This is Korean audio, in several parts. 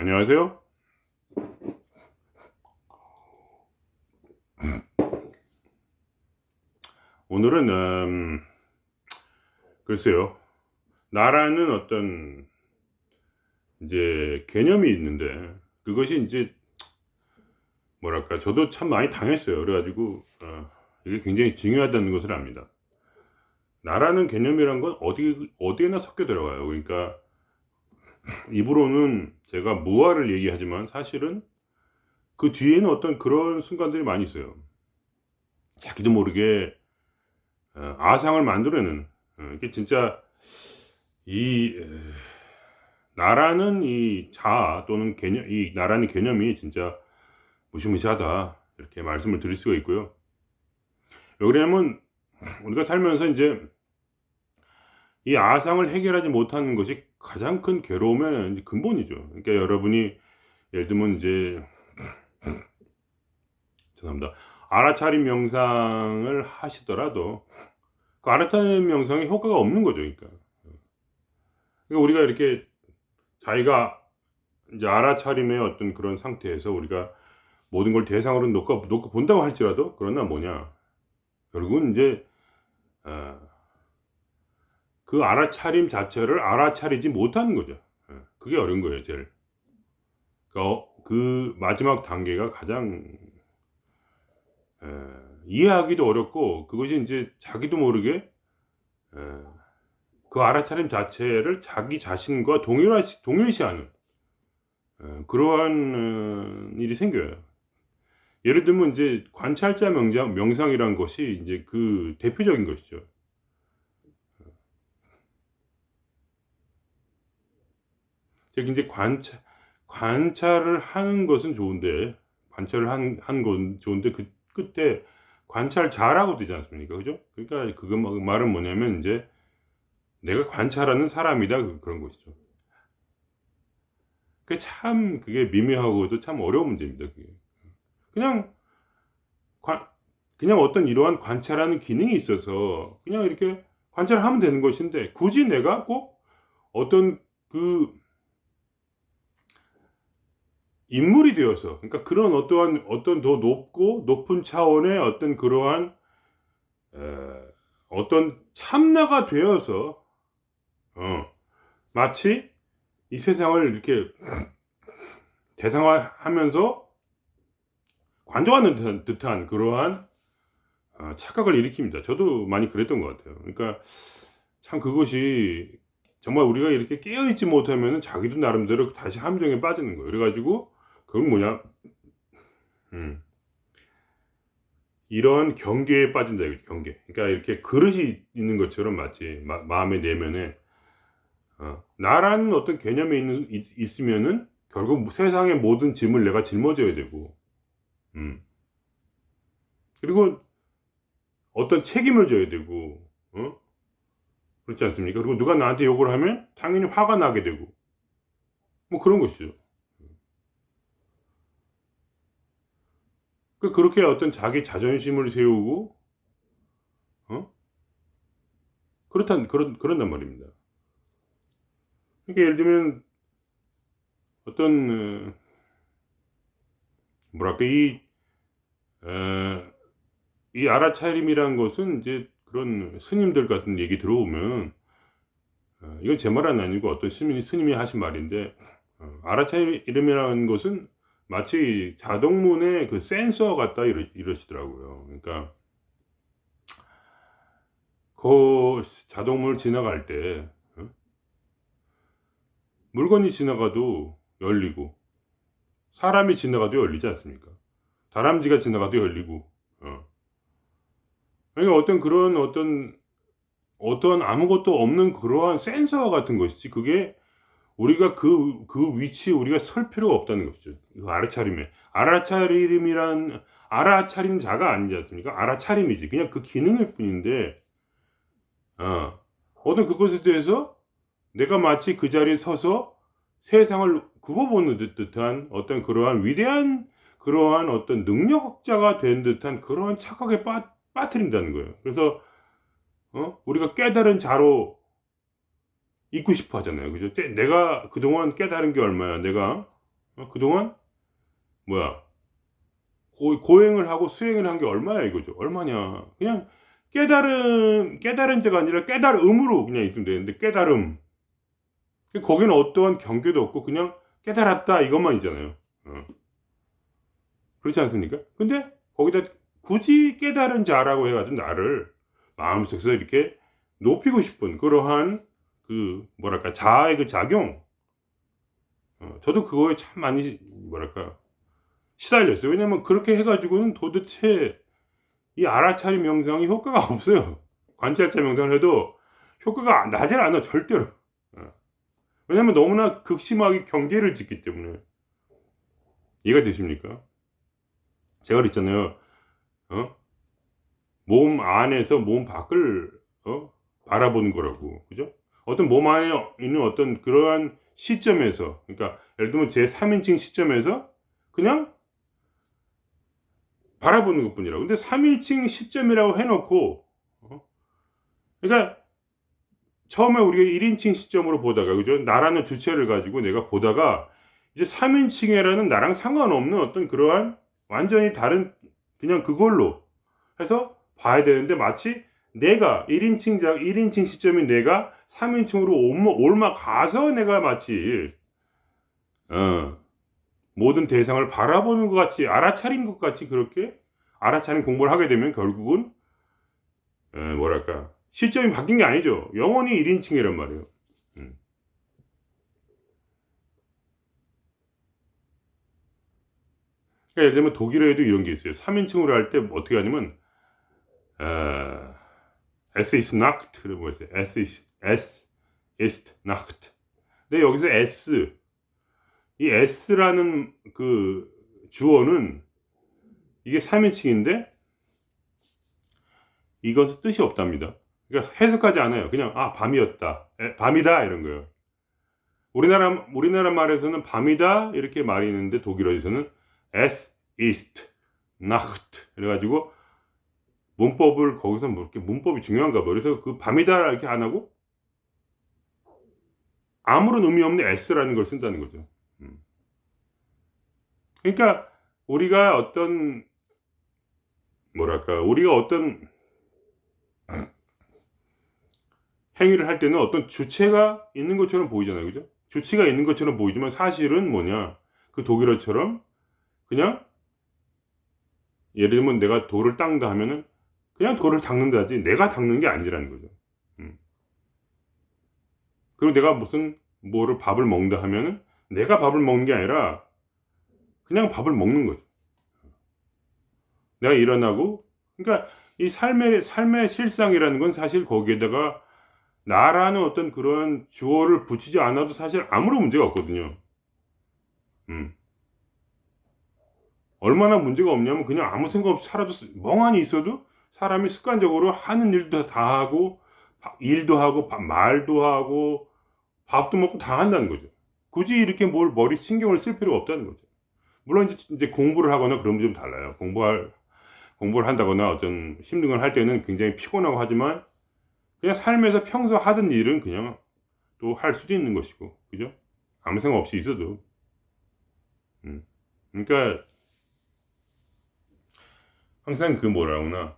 안녕하세요. 오늘은 글쎄요. 나라는 어떤 이제 개념이 있는데 그것이 이제 뭐랄까 저도 참 많이 당했어요. 그래 가지고 이게 굉장히 중요하다는 것을 압니다. 나라는 개념이란 건 어디에나 섞여 들어가요. 그러니까 입으로는 제가 무화를 얘기하지만 사실은 그 뒤에는 어떤 그런 순간들이 많이 있어요. 자기도 모르게 아상을 만들어내는 이게 진짜 이 나라는 이 자아 또는 개념, 이 나라는 개념이 진짜 무시무시하다 이렇게 말씀을 드릴 수가 있고요. 왜 그러냐면 우리가 살면서 이제 이 아상을 해결하지 못하는 것이 가장 큰 괴로움의 이제 근본이죠. 그러니까 여러분이 예를 들면 이제 죄송합니다. 알아차림 명상을 하시더라도 그 알아차림 명상에 효과가 없는 거죠. 그러니까 우리가 이렇게 자기가 이제 알아차림의 어떤 그런 상태에서 우리가 모든 걸 대상으로 놓고 본다고 할지라도 그러나 뭐냐 결국은 이제 어 그 알아차림 자체를 알아차리지 못하는 거죠. 그게 어려운 거예요 제일. 그 마지막 단계가 가장 이해하기도 어렵고 그것이 인제 자기도 모르게 에 그 알아차림 자체를 자기 자신과 동일시하는 그러한 일이 생겨요. 예를 들면 인제 관찰자 명상이라는 것이 인제 그 대표적인 것이죠. 즉 인제 관찰을 하는 것은 좋은데 관찰을 하는 건 좋은데 그 끝에 관찰 잘하고 되지 않습니까? 그죠? 그러니까 그거 말은 뭐냐면 인제 '내가 관찰하는 사람이다.' 그런 것이죠. 그게 미묘하고도 참 어려운 문제입니다 그게. 그냥 관 그냥 어떤 이러한 관찰하는 기능이 있어서 그냥 이렇게 관찰하면 되는 것인데 굳이 내가 꼭 어떤 그 인물이 되어서 그러니까 그런 어떠한 어떤 더 높은 차원의 어떤 그러한 에 어떤 참나가 되어서 마치 이 세상을 이렇게 대상화하면서 관조하는 듯한 그러한 착각을 일으킵니다. 저도 많이 그랬던 것 같아요. 그러니까 참 그것이 정말 우리가 이렇게 깨어 있지 못하면은 자기도 나름대로 다시 함정에 빠지는 거예요. 그래 가지고 그건 뭐냐 음 이런 경계에 빠진다 이거죠, 경계. 그러니까 이렇게 그릇이 있는 것처럼 마치 마음의 내면에 나라는 어떤 개념이 있으면은 결국 세상의 모든 짐을 내가 짊어져야 되고 음 그리고 어떤 책임을 져야 되고 그렇지 않습니까? 그리고 누가 나한테 욕을 하면 당연히 화가 나게 되고 뭐 그런 것이죠. 그렇게 어떤 자기 자존심을 세우고 어 그런단 말입니다. 그러니까 예를 들면 어떤 뭐랄까 에 이 알아차림이라는 것은 인제 그런 스님들 같은 얘기 들어보면 이건 제 말은 아니고 어떤 스님이 하신 말인데 알아차림이라는 것은 마치 자동문의 그 센서 같다 이러시더라고요. 그러니까 자동문을 지나갈 때 어 물건이 지나가도 열리고 사람이 지나가도 열리지 않습니까? 다람쥐가 지나가도 열리고 어 그러니까 어떤 그런 어떤 아무것도 없는 그러한 센서 같은 것이지 그게 우리가 그 위치에 우리가 설 필요가 없다는 것이죠. 그 알아차림에. 알아차린 자가 아니지 않습니까? 알아차림이지. 그냥 그 기능일 뿐인데 어 어떤 그것에 대해서 내가 마치 그 자리에 서서 세상을 굽어보는 듯한 어떤 그러한 위대한 그러한 어떤 능력자가 된 듯한 그러한 착각에 빠뜨린다는 거예요. 그래서 우리가 깨달은 자로 있고 싶어 하잖아요. 그죠? 내가 그동안 깨달은 게 얼마야. 내가 그동안 뭐야 고행을 하고 수행을 한 게 얼마야 이거죠. 얼마냐. 그냥 깨달은 자가 아니라 깨달음으로 그냥 있으면 되는데 깨달음. 거기는 어떠한 경계도 없고 그냥 깨달았다 이것만 있잖아요. 그렇지 않습니까? 근데 거기다 굳이 깨달은 자라고 해 가지고 나를 마음속에서 이렇게 높이고 싶은 그러한 그 뭐랄까 자아의 그 작용. 저도 그거에 참 많이 뭐랄까 시달렸어요. 왜냐면 그렇게 해 가지고는 도대체 이 알아차림 명상이 효과가 없어요. 관찰자 명상을 해도 효과가 나질 않아 절대로. 어. 왜냐면 너무나 극심하게 경계를 짓기 때문에. 이해가 되십니까? 제가 그랬잖아요. 어? 몸 안에서 몸 밖을 바라보는 거라고. 그죠? 어떤 몸 안에 있는 어떤 그러한 시점에서 그러니까 예를 들면 제 3인칭 시점에서 그냥 바라보는 것뿐이라고. 근데 3인칭 시점이라고 해 놓고 그러니까 처음에 우리가 1인칭 시점으로 보다가 그죠? 나라는 주체를 가지고 내가 보다가 이제 3인칭이라는 나랑 상관없는 어떤 그러한 완전히 다른 그냥 그걸로 해서 봐야 되는데 마치 내가 1인칭 시점인 내가 3인칭으로 옮아가서 내가 마치 어 모든 대상을 바라보는 것 같이 알아차린 것 같이 그렇게 알아차린 공부를 하게 되면 결국은 뭐랄까 시점이 바뀐 게 아니죠. 영원히 1인칭이란 말이에요. 그러니까 예를 들면 독일어에도 이런 게 있어요. 3인칭으로 할 때 어떻게 하냐면 어, Es ist Nacht, 뭐 있어요. Es ist Nacht. 근데 여기서 이 S라는 그 주어는 이게 3인칭인데 이것은 뜻이 없답니다. 그러니까 해석하지 않아요. 그냥 밤이었다, 밤이다 이런 거예요. 우리나라 말에서는 밤이다 이렇게 말이 있는데 독일어에서는 Es ist Nacht 그래가지고 문법을 거기서 뭐 이렇게 문법이 중요한가 봐. 그래서 그 밤이다 이렇게 안 하고 아무런 의미 없는 S라는 걸 쓴다는 거죠. 그러니까 우리가 어떤 뭐랄까 우리가 어떤 행위를 할 때는 어떤 주체가 있는 것처럼 보이잖아요. 그죠? 주체가 있는 것처럼 보이지만 사실은 뭐냐? 그 독일어처럼 그냥 예를 들면 내가 돌을 닦는다 하면은 그냥 돌을 닦는다지 내가 닦는 게 아니라는 거죠. 그리고 내가 무슨 뭐를 밥을 먹는다 하면은 내가 밥을 먹는 게 아니라 그냥 밥을 먹는 거죠. 내가 일어나고 그러니까 이 삶의 실상이라는 건 사실 거기에다가 나라는 어떤 그런 주어를 붙이지 않아도 사실 아무런 문제가 없거든요. 얼마나 문제가 없냐면 그냥 아무 생각 없이 살아도 멍하니 있어도 사람이 습관적으로 하는 일도 다 하고 일도 하고 말도 하고 밥도 먹고 다 한다는 거죠. 굳이 이렇게 뭘 머리 신경을 쓸 필요가 없다는 거죠. 물론 이제 공부를 하거나 그러면 좀 달라요. 공부를 한다거나 어떤 힘든 걸 할 때는 굉장히 피곤하고 하지만 그냥 삶에서 평소 하던 일은 그냥 또 할 수도 있는 것이고, 그죠? 아무 생각 없이 있어도. 그러니까 항상 그 뭐라 그러나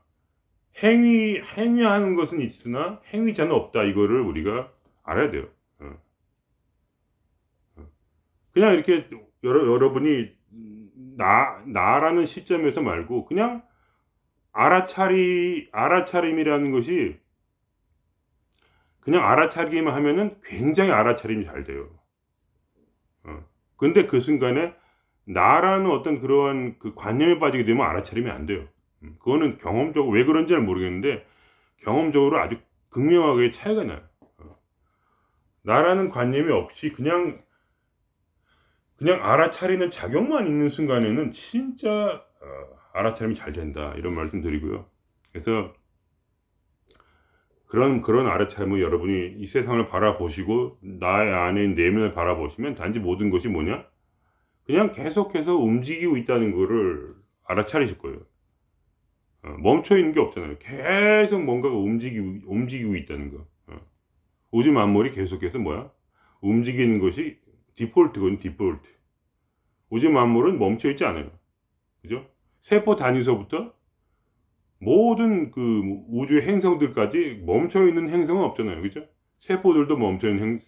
행위하는 것은 있으나 행위자는 없다. 이거를 우리가 알아야 돼요. 그냥 이렇게 여러분이 나라는 시점에서 말고 그냥 알아차림이라는 것이 그냥 알아차리기만 하면은 굉장히 알아차림이 잘 돼요. 근데 그 순간에 나라는 어떤 그러한 그 관념에 빠지게 되면 알아차림이 안 돼요. 그거는 경험적으로 왜 그런지는 모르겠는데 경험적으로 아주 극명하게 차이가 나요. 나라는 관념이 없이 그냥 알아차리는 작용만 있는 순간에는 진짜 알아차림이 잘 된다 이런 말씀 드리고요. 그래서 그런 알아차림을 여러분이 이 세상을 바라보시고 나의 안에 있는 내면을 바라보시면 단지 모든 것이 뭐냐? 그냥 계속해서 움직이고 있다는 거를 알아차리실 거예요. 멈춰 있는 게 없잖아요. 계속 뭔가가 움직이고 있다는 거. 우주 만물이 계속해서 뭐야? 움직이는 것이 디폴트거든요, 디폴트. 우주 만물은 멈춰 있지 않아요. 그죠? 세포 단위서부터 모든 그 우주의 행성들까지 멈춰 있는 행성은 없잖아요. 그죠? 세포들도 멈춰 있는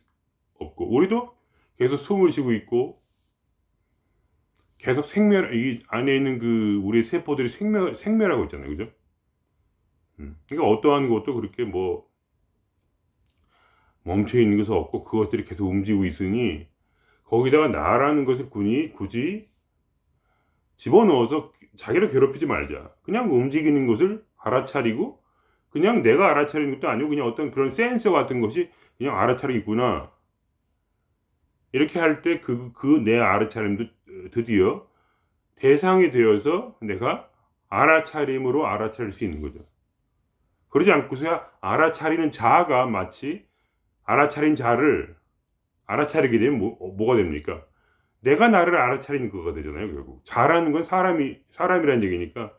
없고, 우리도 계속 숨을 쉬고 있고, 계속 이 안에 있는 그 우리 세포들이 생멸하고 있잖아요. 그죠? 그러니까 어떠한 것도 그렇게 뭐 멈춰 있는 것은 없고, 그것들이 계속 움직이고 있으니, 거기다가 나라는 것을 굳이 집어넣어서 자기를 괴롭히지 말자. 그냥 움직이는 것을 알아차리고, 그냥 내가 알아차리는 것도 아니고, 그냥 어떤 그런 센서 같은 것이 그냥 알아차리겠구나. 이렇게 할 때 내 알아차림도 드디어 대상이 되어서 내가 알아차림으로 알아차릴 수 있는 거죠. 그러지 않고서야 알아차리는 자아가 마치 알아차린 자를 알아차리게 되면 뭐가 됩니까? 내가 나를 알아차리는 거가 되잖아요. 결국 자라는 건 사람이라는 얘기니까,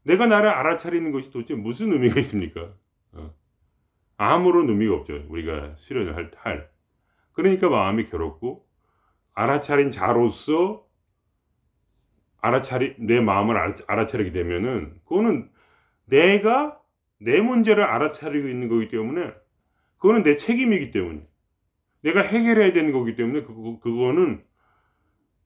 내가 나를 알아차리는 것이 도대체 무슨 의미가 있습니까? 아무런 의미가 없죠. 우리가 수련을 할. 그러니까 마음이 괴롭고, 알아차린 자로서 내 마음을 알아차리게 되면은, 그거는 내가 내 문제를 알아차리고 있는 거기 때문에, 그거는 내 책임이기 때문에, 내가 해결해야 되는 거기 때문에, 그거는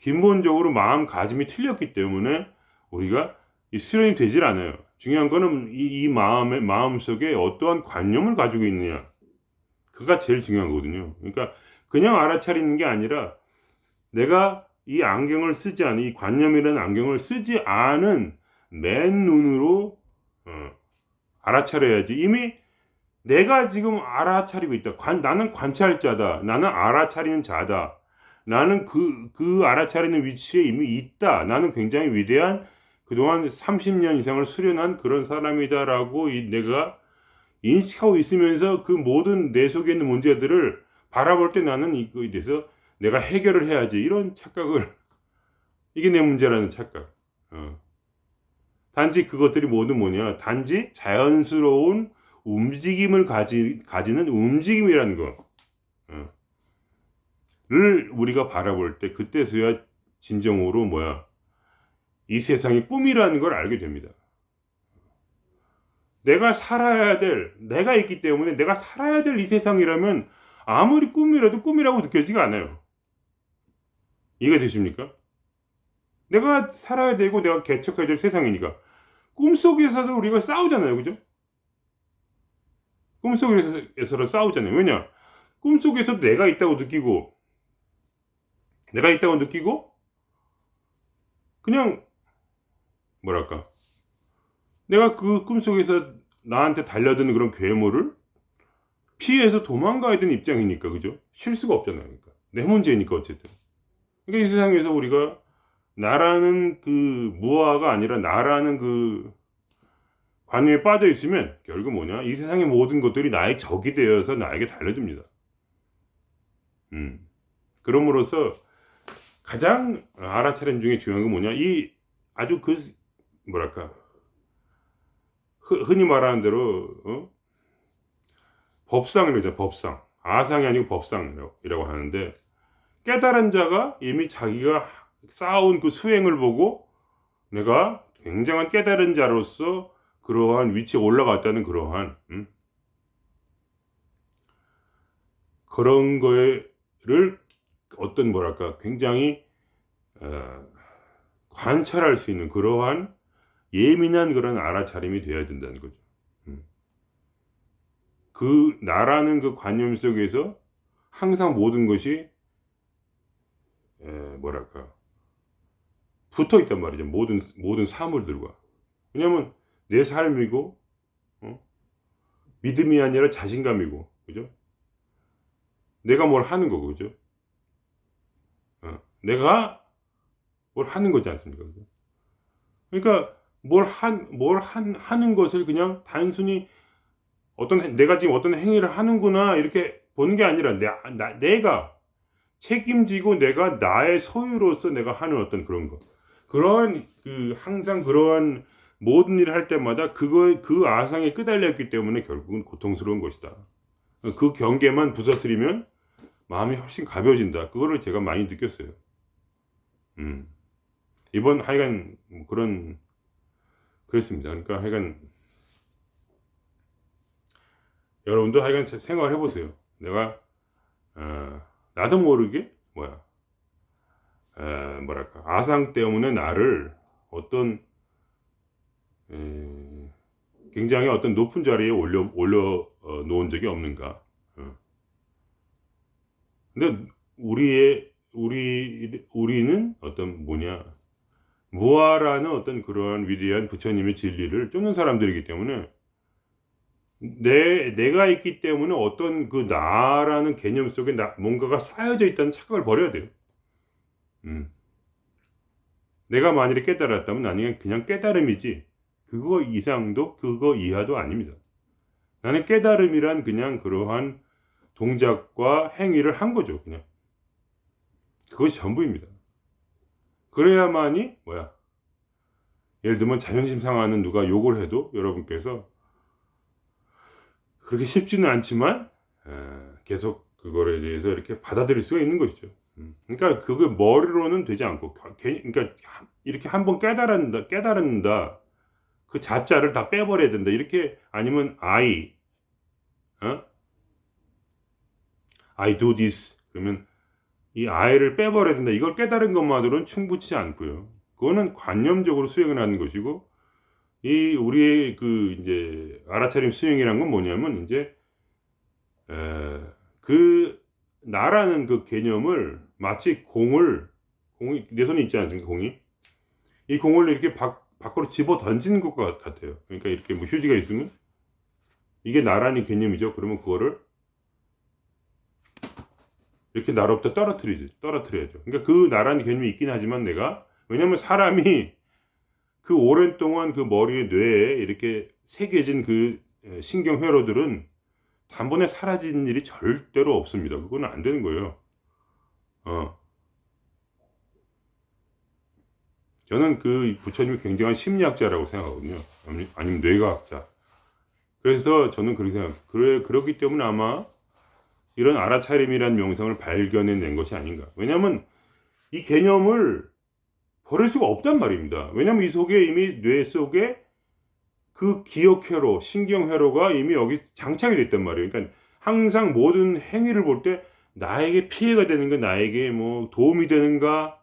근본적으로 마음가짐이 틀렸기 때문에 우리가 수련이 되질 않아요. 중요한 거는 이 마음 속에 어떠한 관념을 가지고 있느냐. 그가 제일 중요한 거거든요. 그러니까 그냥 알아차리는 게 아니라, 내가 이 안경을 쓰지 않은, 이 관념이라는 안경을 쓰지 않은 맨눈으로 알아차려야지. 이미 내가 지금 알아차리고 있다. 나는 관찰자다. 나는 알아차리는 자다. 나는 그 알아차리는 위치에 이미 있다. 나는 굉장히 위대한, 그동안 30년 이상을 수련한 그런 사람이다라고 내가 인식하고 있으면서, 그 모든 내 속에 있는 문제들을 바라볼 때 나는 이거에 대해서 내가 해결을 해야지. 이런 착각을, 이게 내 문제라는 착각. 단지 그것들이 모두 뭐냐. 단지 자연스러운 움직임을 가지는 움직임이라는 거. 를 우리가 바라볼 때, 그때서야 진정으로 이 세상이 꿈이라는 걸 알게 됩니다. 내가 있기 때문에 내가 살아야 될 이 세상이라면 아무리 꿈이라도 꿈이라고 느껴지지가 않아요. 이해가 되십니까? 내가 살아야 되고 내가 개척해야 될 세상이니까. 꿈속에서도 우리가 싸우잖아요. 그죠? 꿈속에서도 싸우잖아요. 왜냐? 꿈속에서도 내가 있다고 느끼고, 그냥 내가 그 꿈속에서 나한테 달려드는 그런 괴물을 피해서 도망가야 되는 입장이니까. 그죠? 쉴 수가 없잖아요. 그러니까 내 문제니까 어쨌든. 그러니까 이 세상에서 우리가 나라는 그 무아가 아니라 나라는 그 관념에 빠져 있으면 결국 이 세상의 모든 것들이 나의 적이 되어서 나에게 달려듭니다. 그럼으로써 가장 알아차림 중에 중요한 건 이 아주 흔히 말하는 대로 법상이죠. 법상. 아상이 아니고 법상이라고 하는데, 깨달은 자가 이미 자기가 쌓아온 그 수행을 보고 내가 굉장한 깨달은 자로서 그러한 위치에 올라갔다는 그러한 그런 거를 굉장히 관찰할 수 있는 그러한 예민한 그런 알아차림이 되어야 된다는 거죠. 그 나라는 그 관념 속에서 항상 모든 것이 붙어 있단 말이죠. 모든 사물들과. 왜냐면 내 삶이고, 믿음이 아니라 자신감이고, 그죠? 내가 뭘 하는 거고, 그죠? 내가 뭘 하는 거지 않습니까? 그죠? 그러니까 하는 것을 그냥 단순히 내가 지금 어떤 행위를 하는구나 이렇게 보는 게 아니라, 내가 책임지고 내가 나의 소유로서 내가 하는 어떤 그런 거. 항상 그러한 모든 일을 할 때마다 그 아상에 끄달렸기 때문에 결국은 고통스러운 것이다. 그 경계만 부서뜨리면 마음이 훨씬 가벼워진다. 그거를 제가 많이 느꼈어요. 음. 이번 하여간 뭐 그랬습니다. 그러니까 하여간 여러분도 하여간 생각을 해 보세요. 내가 나도 모르게 뭐랄까 아상 때문에 나를 어떤 에 굉장히 어떤 높은 자리에 올려 놓은 적이 없는가. 어. 근데 우리는 어떤 무아라는 어떤 그러한 위대한 부처님의 진리를 쫓는 사람들이기 때문에 내가 있기 때문에 어떤 그 나라는 개념 속에 뭔가가 쌓여져 있다는 착각을 버려야 돼요. 음. 내가 만일에 깨달았다면 나는 그냥 깨달음이지 그거 이상도 그거 이하도 아닙니다. 나는 깨달음이란 그냥 그러한 동작과 행위를 한 거죠. 그냥 그것이 전부입니다. 그래야만이 예를 들면 자존심 상하는 누가 욕을 해도 여러분께서 그렇게 쉽지는 않지만 계속 그거에 대해서 이렇게 받아들일 수가 있는 것이죠. 그러니까 그게 머리로는 되지 않고 그러니까 이렇게 한번 깨달은다 그 자자를 다 빼버려야 된다 이렇게 아니면 어? I do this 그러면 이 I를 빼버려야 된다 이걸 깨달은 것만으로는 충분치 않고요. 그거는 관념적으로 수행을 하는 것이고 이 우리의 그 이제 알아차림 수행이란 건 뭐냐면 이제 그 나라는 그 개념을 마치 공이 내 손에 있지 않습니까? 공이 이 공을 이렇게 밖으로 집어 던지는 것 같아요. 그러니까 이렇게 뭐 휴지가 있으면 이게 나라는 개념이죠. 그러면 그거를 이렇게 나로부터 떨어뜨려야죠. 그러니까 그 나라는 개념이 있긴 하지만 왜냐면 사람이 그 오랜 동안 그 머리에 뇌에 이렇게 새겨진 그 신경 회로들은 단번에 사라지는 일이 절대로 없습니다. 그거는 안 되는 거예요. 저는 그 부처님이 굉장한 심리학자라고 생각하거든요. 아니면 뇌과학자. 그래서 저는 그렇게 생각합니다. 그렇기 때문에 아마 이런 알아차림이라는 명성을 발견해낸 것이 아닌가. 왜냐하면 이 개념을 버릴 수가 없단 말입니다. 왜냐하면 이 속에 이미 뇌 속에 그 기억회로, 신경회로가 이미 여기 장착이 됐단 말이에요. 그러니까 항상 모든 행위를 볼 때 나에게 피해가 되는가, 나에게 뭐 도움이 되는가,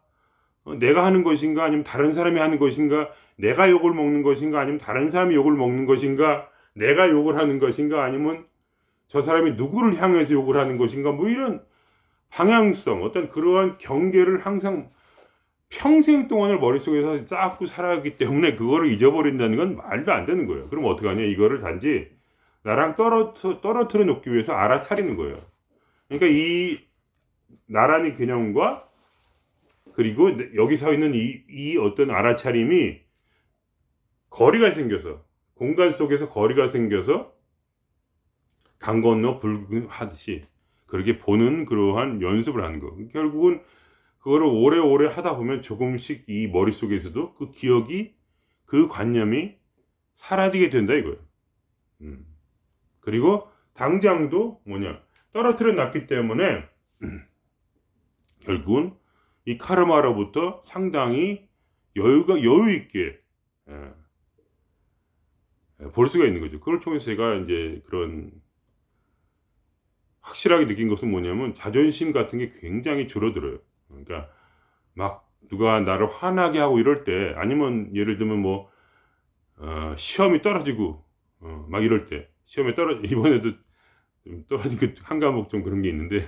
내가 하는 것인가, 아니면 다른 사람이 하는 것인가, 내가 욕을 먹는 것인가, 아니면 다른 사람이 욕을 먹는 것인가, 내가 욕을 하는 것인가, 아니면 저 사람이 누구를 향해서 욕을 하는 것인가, 뭐 이런 방향성, 어떤 그러한 경계를 항상 평생 동안을 머릿속에서 쌓고 살아가기 때문에 그거를 잊어버린다는 건 말도 안 되는 거예요. 그럼 어떡하냐? 이거를 단지 나랑 떨어뜨려 놓기 위해서 알아차리는 거예요. 그러니까 이 나라는 개념과 그리고 여기 서 있는 이 어떤 알아차림이 거리가 생겨서 공간 속에서 거리가 생겨서 강 건너 불하듯이 그렇게 보는 그러한 연습을 하는 거. 결국은 그거를 오래오래 하다 보면 조금씩 이 머릿속에서도 그 기억이 그 관념이 사라지게 된다 이거예요. 그리고 당장도 떨어뜨려 놨기 때문에 결국은 이 카르마로부터 상당히 여유 있게 볼 수가 있는 거죠. 그걸 통해서 제가 이제 그런 확실하게 느낀 것은 뭐냐면 자존심 같은 게 굉장히 줄어들어요. 그러니까 막 누가 나를 화나게 하고 이럴 때 아니면 예를 들면 시험이 떨어지고 막 이럴 때 시험에 이번에도 좀 떨어진 그 한 과목 좀 그런 게 있는데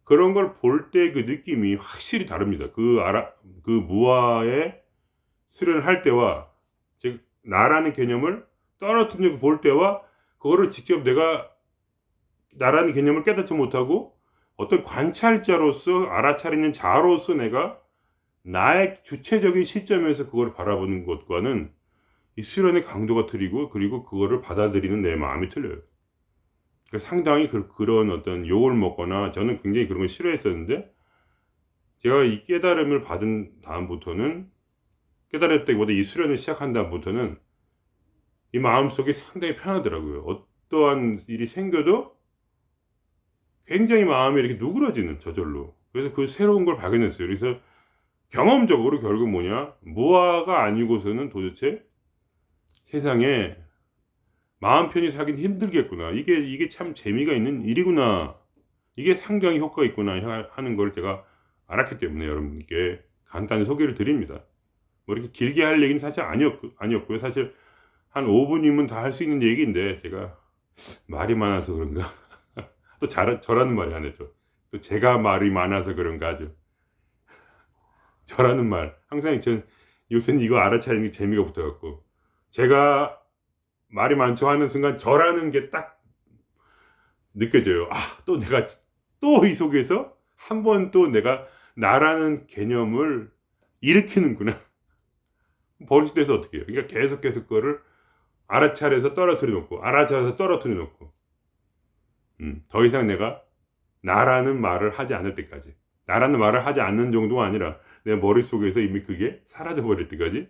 그런 걸 볼 때 그 느낌이 확실히 다릅니다. 그 무아의 수련을 할 때와 즉 나라는 개념을 떨어뜨리고 볼 때와 그거를 직접 내가 나라는 개념을 깨닫지 못하고 어떤 관찰자로서 알아차리는 자로서 내가 나의 주체적인 시점에서 그걸 바라보는 것과는 이 수련의 강도가 틀리고 그리고 그거를 받아들이는 내 마음이 틀려요. 그러니까 상당히 그런 어떤 욕을 먹거나 저는 굉장히 그런 걸 싫어했었는데 제가 이 깨달음을 받은 다음부터는 깨달았다기보다 이 수련을 시작한 다음부터는 이 마음속이 상당히 편하더라고요. 어떠한 일이 생겨도 굉장히 마음이 이렇게 누그러지는 저절로. 그래서 그 새로운 걸 발견했어요. 그래서 경험적으로 결국 뭐냐, 무아가 아니고서는 도대체 세상에 마음 편히 살긴 힘들겠구나. 이게 참 재미가 있는 일이구나. 이게 상당히 효과가 있구나 하는 걸 제가 알았기 때문에 여러분께 간단히 소개를 드립니다. 뭐 이렇게 길게 할 얘기는 사실 아니었고요. 사실 한 5분이면 다 할 수 있는 얘기인데 제가 말이 많아서 그런가. 또 저라는 말이 안 했죠. 또 제가 말이 많아서 그런가 아주. 저라는 말. 항상 전 요새는 이거 알아차리는 게 재미가 붙어 갖고 제가 말이 많죠 하는 순간 저라는 게 딱 느껴져요. 또 내가 또 이 속에서 한 번 또 내가 나라는 개념을 일으키는구나. 버릇돼서 어떻게 해요? 그러니까 계속 그거를 알아차려서 떨어뜨려 놓고 알아차려서 떨어뜨려 놓고 더 이상 내가 나라는 말을 하지 않을 때까지, 나라는 말을 하지 않는 정도가 아니라 내 머릿속에서 이미 그게 사라져 버릴 때까지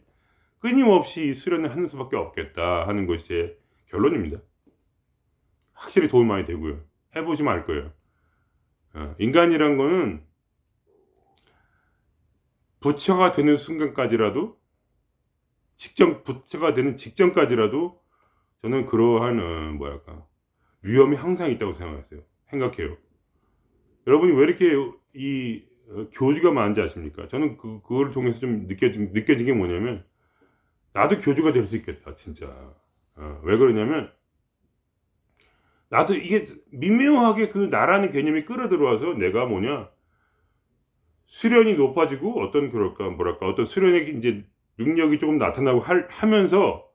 끊임없이 수련을 하는 수밖에 없겠다 하는 것이 제 결론입니다. 확실히 도움이 많이 되고요. 해 보시면 알 거예요. 인간이란 거는 부처가 되는 순간까지라도, 부처가 되는 직전까지라도 저는 그러한 위험이 항상 있다고 생각해요. 여러분이 왜 이렇게 교주가 많은지 아십니까? 저는 그거를 통해서 좀 느껴진 게 뭐냐면, 나도 교주가 될 수 있겠다, 진짜. 왜 그러냐면, 나도 이게 미묘하게 그 나라는 개념이 끌어들어와서 내가 수련이 높아지고 어떤 수련의 이제 능력이 조금 나타나고 하면서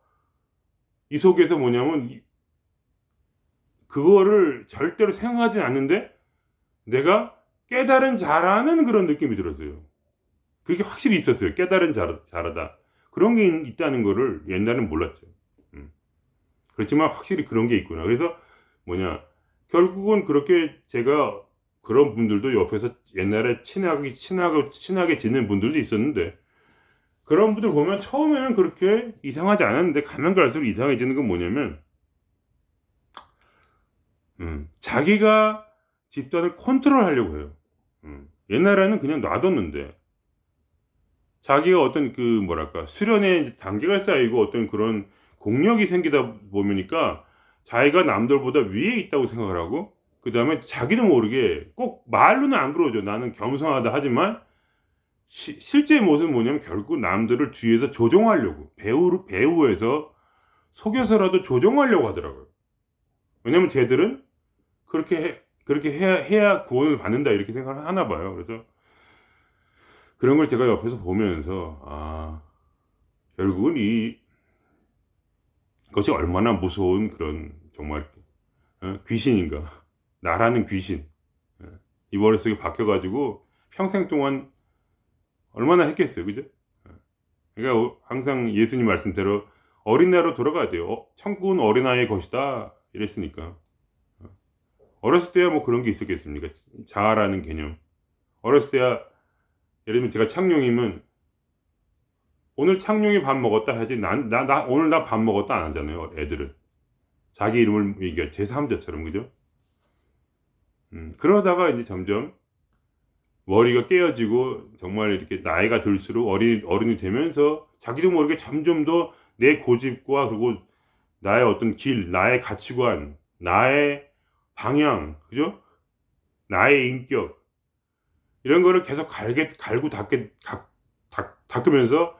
이 속에서 그거를 절대로 생각하지 않는데 내가 깨달은 자라는 그런 느낌이 들었어요. 그게 확실히 있었어요. 깨달은 자라다. 그런 게 있다는 거를 옛날에는 몰랐죠. 그렇지만 확실히 그런 게 있구나. 그래서 결국은 그렇게 제가 그런 분들도 옆에서 옛날에 친하게 지낸 분들도 있었는데, 그런 분들 보면 처음에는 그렇게 이상하지 않았는데 가면 갈수록 이상해지는 건 뭐냐면, 자기가 집단을 컨트롤하려고 해요. 옛날에는 그냥 놔뒀는데 자기가 어떤 수련의 이제 단계가 쌓이고 어떤 그런 공력이 생기다 보니까 자기가 남들보다 위에 있다고 생각을 하고, 그다음에 자기도 모르게 꼭 말로는 안 그러죠. 나는 겸손하다 하지만 실제 모습은 뭐냐면 결국 남들을 뒤에서 조종하려고, 배후에서 속여서라도 조종하려고 하더라고요. 왜냐면 쟤들은 그렇게 해야 구원을 받는다 이렇게 생각을 하나 봐요. 그래서 그런 걸 제가 옆에서 보면서 결국은 이것이 얼마나 무서운 그런 정말 귀신인가. 나라는 귀신. 이 머릿속에 박혀 가지고 평생 동안 얼마나 했겠어요. 그죠? 그러니까 항상 예수님 말씀대로 어린 나이로 돌아가야 돼요. 천국은 어린아이의 것이다 이랬으니까. 어렸을 때야 뭐 그런 게 있었겠습니까? 자아라는 개념. 어렸을 때야 예를 들면 제가 창룡이면 오늘 창룡이 밥 먹었다 하지, 오늘 나 밥 먹었다 안 하잖아요. 애들은 자기 이름을 얘기할 제3자처럼, 그죠? 그러다가 이제 점점 머리가 깨어지고 정말 이렇게 나이가 들수록 어른이 되면서 자기도 모르게 점점 더 내 고집과 그리고 나의 어떤 길, 나의 가치관, 나의 방향, 그죠? 나의 인격, 이런 거를 계속 갈고 닦으면서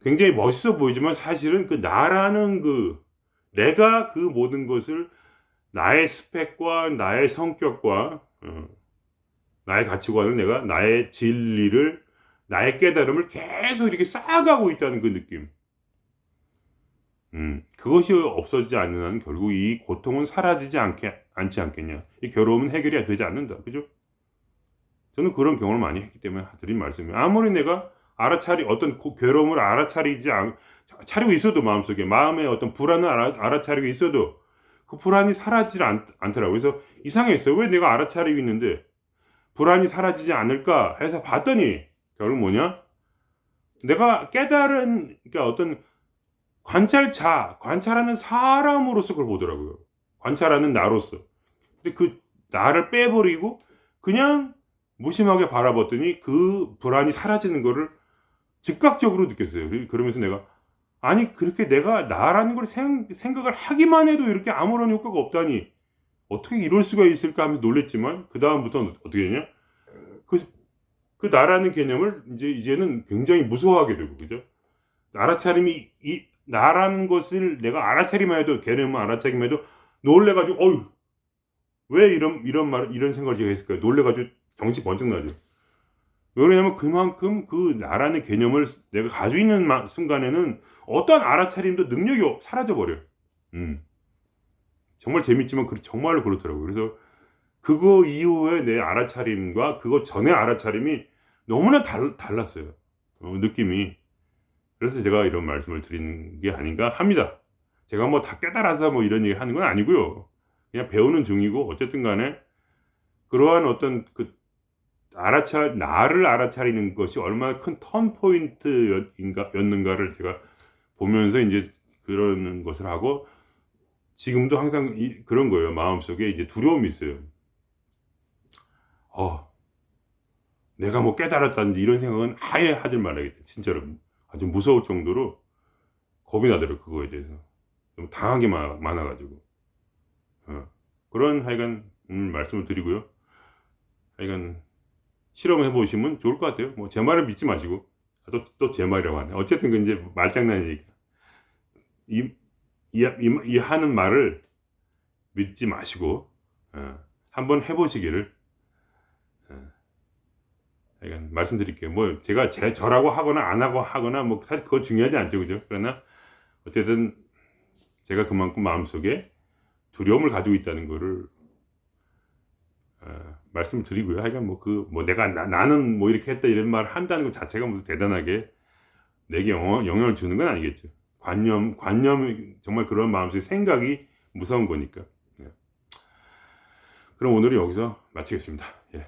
굉장히 멋있어 보이지만 사실은 그 나라는 내가 그 모든 것을 나의 스펙과 나의 성격과 나의 가치관을, 내가 나의 진리를, 나의 깨달음을 계속 이렇게 쌓아가고 있다는 그 느낌. 그것이 없어지지 않는 한 결국 이 고통은 사라지지 않지 않겠냐. 이 괴로움은 해결이 되지 않는다. 그죠? 저는 그런 경험을 많이 했기 때문에 드린 말씀이에요. 아무리 내가 어떤 괴로움을 차리고 있어도, 마음의 어떤 불안을 알아차리고 있어도 그 불안이 사라지지 않더라고요. 그래서 이상했어요. 왜 내가 알아차리고 있는데 불안이 사라지지 않을까 해서 봤더니 결국 내가 깨달은, 그러니까 어떤 관찰하는 사람으로서 그걸 보더라고요. 관찰하는 나로서. 근데 그 나를 빼버리고 그냥 무심하게 바라봤더니 그 불안이 사라지는 거를 즉각적으로 느꼈어요. 그러면서 내가 아니 그렇게 내가 나라는 걸 생각을 하기만 해도 이렇게 아무런 효과가 없다니 어떻게 이럴 수가 있을까 하면서 놀랐지만 그다음부터는 어떻게 되냐? 그 그 나라는 개념을 이제는 굉장히 무서워하게 되고 그죠? 알아차림이 이 나라는 것을 내가 알아차리만 해도 개념을 알아차리만 해도 놀래 가지고 '어유 왜 이런 생각을 제가 했을까요?' 놀래 가지고 정신이 번쩍 나죠. 왜 그러냐면 그만큼 그 나라는 개념을 내가 가지고 있는 순간에는 어떠한 알아차림도 능력이 사라져 버려요. 음. 정말 재밌지만 정말로 그렇더라고요. 그래서 그거 이후에 내 알아차림과 그거 전의 알아차림이 너무나 달랐어요. 느낌이. 그래서 제가 이런 말씀을 드리는 게 아닌가 합니다. 제가 뭐 다 깨달아서 뭐 이런 얘기를 하는 건 아니고요. 그냥 배우는 중이고 어쨌든 간에 그러한 어떤 그 나를 알아차리는 것이 얼마나 큰 턴 포인트 였는가를 제가 보면서 인제 그런 것을 하고 지금도 항상 그런 거예요. 마음속에 이제 두려움이 있어요. '어 내가 뭐 깨달았다든지 이런 생각은 아예 하질 말아야겠다.' 진짜로 아주 무서울 정도로 겁이 나더라고요 그거에 대해서. 너무 당한 게 많아 가지고. 어. 그런 하여간 말씀을 드리고요. 하여간 실험해 보시면 좋을 것 같아요. 뭐 제 말을 믿지 마시고. 또 제 말이라고 하네. 어쨌든 그 인제 말장난이니까. 이 이 하는 말을 믿지 마시고 한번 해 보시기를 하여간 말씀드릴게요. 뭐 제가 저라고 하거나 안 하고 하거나 뭐 사실 그건 중요하지 않죠. 그죠? 그러나 어쨌든 제가 그만큼 마음속에 두려움을 가지고 있다는 거를 말씀을 드리고요. 하여간 뭐 내가 나는 뭐 이렇게 했다 이런 말을 한다는 것 자체가 무슨 대단하게 내게 영향을 주는 건 아니겠죠. 관념이 정말 그런 마음속에 생각이 무서운 거니까. 네. 그럼 오늘은 여기서 마치겠습니다. 예.